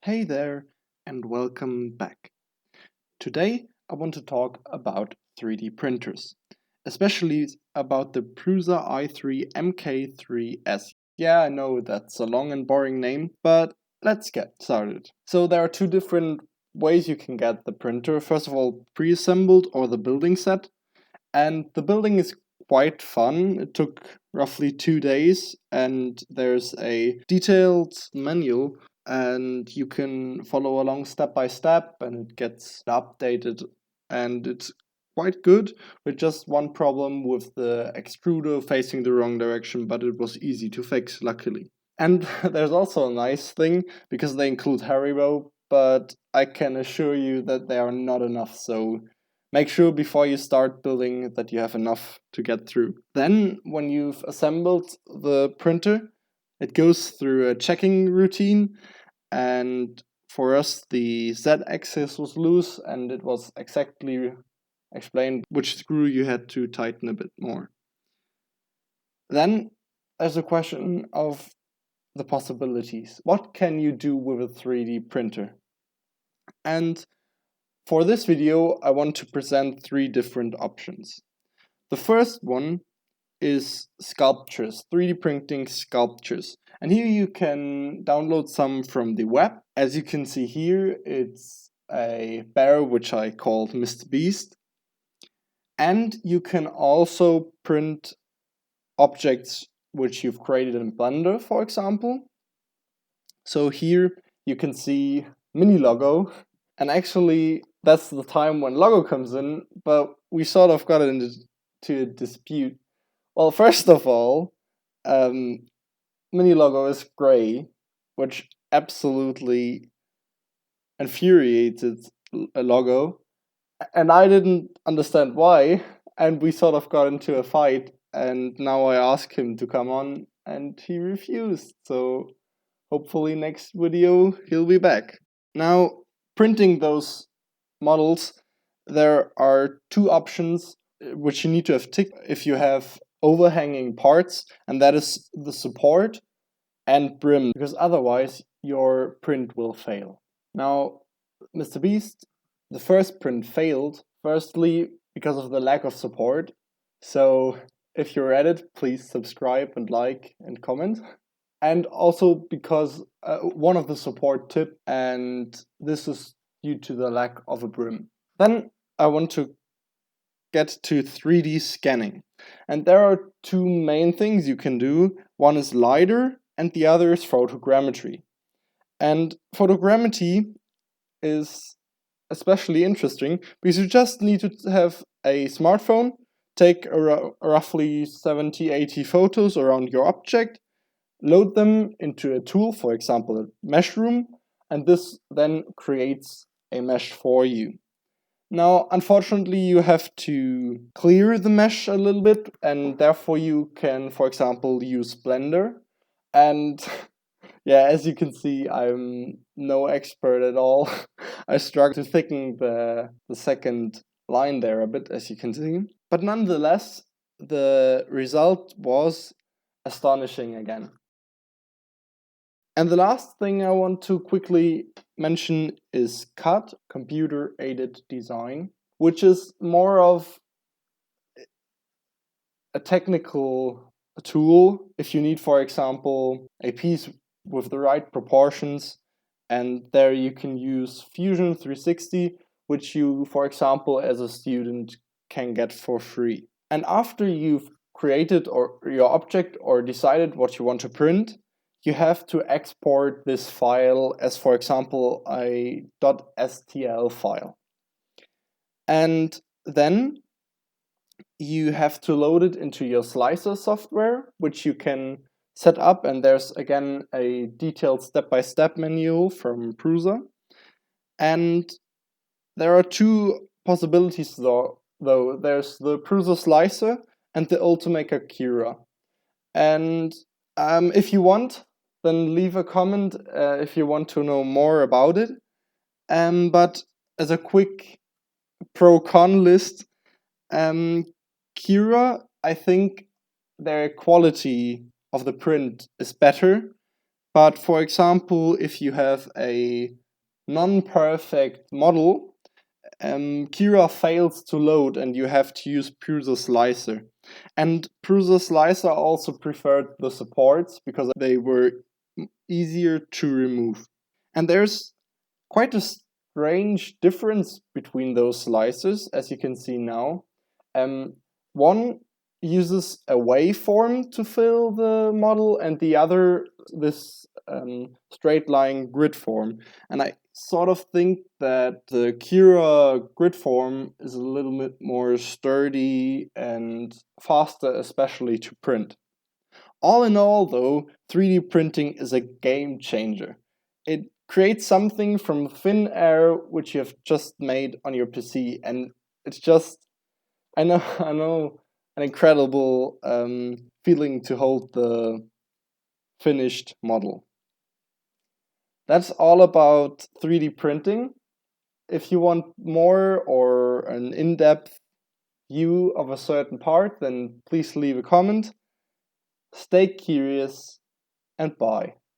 Hey there, and welcome back. Today I want to talk about 3D printers, especially about the Prusa i3 MK3S. Yeah, I know that's a long and boring name, but let's get started. So there are two different ways you can get the printer. First of all, pre-assembled or the building set. And the building is quite fun. It took roughly 2 days, and there's a detailed manual, and you can follow along step by step, and it gets updated, and it's quite good, with just one problem with the extruder facing the wrong direction, but it was easy to fix, luckily. And there's also a nice thing, because they include Haribo, but I can assure you that they are not enough, so make sure before you start building that you have enough to get through. Then, when you've assembled the printer, it goes through a checking routine, and for us, the Z axis was loose, and it was exactly explained which screw you had to tighten a bit more. Then, there's a question of the possibilities. What can you do with a 3D printer? And for this video, I want to present three different options. The first one is sculptures, 3D printing sculptures. And here you can download some from the web. As you can see here, it's a bear which I called Mr. Beast. And you can also print objects which you've created in Blender, for example. So here you can see mini logo, and actually that's the time when logo comes in, but we sort of got into a dispute. Well, first of all, mini logo is gray, which absolutely infuriated a logo, and I didn't understand why, and we sort of got into a fight, and now I asked him to come on, and he refused, so hopefully next video he'll be back. Now, printing those models, there are two options which you need to have ticked if you have overhanging parts, and that is the support and brim, because otherwise your print will fail. Now, Mr. Beast, the first print failed, firstly because of the lack of support. So if you're at it, please subscribe and like and comment. And also because one of the support tip, and this is due to the lack of a brim. Then I want to get to 3D scanning. And there are two main things you can do. One is LiDAR and the other is photogrammetry. And photogrammetry is especially interesting because you just need to have a smartphone, take roughly 70-80 photos around your object, load them into a tool, for example, a Meshroom, and this then creates a mesh for you. Now, unfortunately, you have to clear the mesh a little bit, and therefore you can, for example, use Blender. And yeah, as you can see, I'm no expert at all. I struggled to thicken the second line there a bit, as you can see. But nonetheless, the result was astonishing again. And the last thing I want to quickly mention is CAD, computer-aided design, which is more of a technical tool if you need, for example, a piece with the right proportions, and there you can use Fusion 360, which you, for example, as a student can get for free. And after you've created your object or decided what you want to print, you have to export this file as, for example, a .stl file. And then you have to load it into your slicer software, which you can set up, and there's again a detailed step-by-step manual from Prusa. And there are two possibilities though. There's the PrusaSlicer and the Ultimaker Cura. And if you want, then leave a comment if you want to know more about it. But as a quick pro-con list, Cura, I think their quality of the print is better, But for example, if you have a non-perfect model, Cura fails to load and you have to use PrusaSlicer. And PrusaSlicer also preferred the supports because they were easier to remove. And there's quite a strange difference between those slicers, as you can see now. One uses a waveform to fill the model, and the other this straight line grid form. And I sort of think that the Cura grid form is a little bit more sturdy and faster, especially to print. All in all, though, 3D printing is a game changer. It creates something from thin air which you have just made on your PC, and it's just, I know, I know, an incredible feeling to hold the finished model. That's all about 3D printing. If you want more or an in-depth view of a certain part, then please leave a comment. Stay curious and bye.